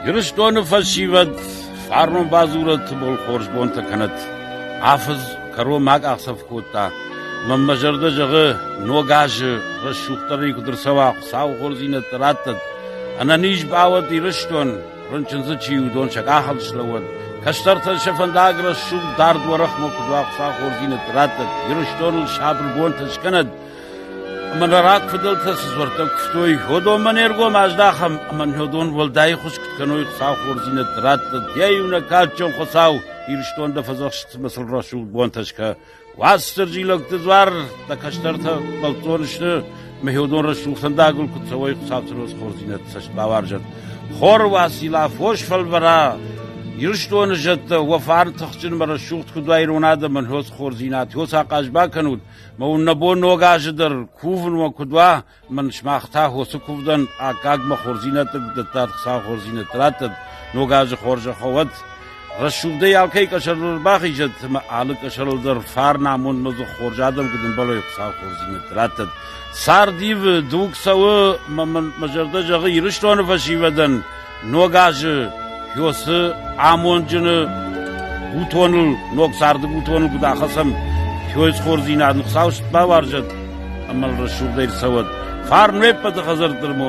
Yürüstonu fasivat farnon bazurat bol khorj bonta kanat hafız karo mag aksaf kota mammajarda jağı nogajı rashuqtari kudur sawa saw khorzina taratat ananish bawat yürüston runchunzu chiudon shaqahal shlawat kashtarta shafandagra shu dard waraq mokudwa saw khorzina taratat yürüston shabr bonta shkanat من راک فدل تاسیس ورته کفتوی هدو من ارگو ماجدا خم من هدون ولدای خوش کنوی خساو خورزینت رات دیونه کارچون خساو ایرشتون دفزخشت مثل رشول بونتش که واستر جیلک دزوار دکشتر تا بلطونشته مهودون رشول سنداگل کتسوی خساو تروز خورزینت سش باورجد خور واسیلا فوش فلورا یرشتون جت وفار تخچن مرا شوخت کدوای روناده من هوس خورزینات هوس آقاش با کنود ما اون نبود نوگاش در کوفن و کدوا من شماخته هوس کوفدن آقاق ما خورزینات دتار خسا خورزینات راتد نوگاش خورج خواد رشوده یالکی کشرل باقی جت ما آل کشرل در فار نامون نزو خورجادم کدن بالای خسا خورزینات راتد سار دیو دوک سو من مجرده جگه یرشتون فشیودن نوگاش Yosu amoncunu butonul noksardı butonul kuda khasam köz khorzina nuqsavşt bavarjat amal rashudayr sawat farm repad hazırdır mo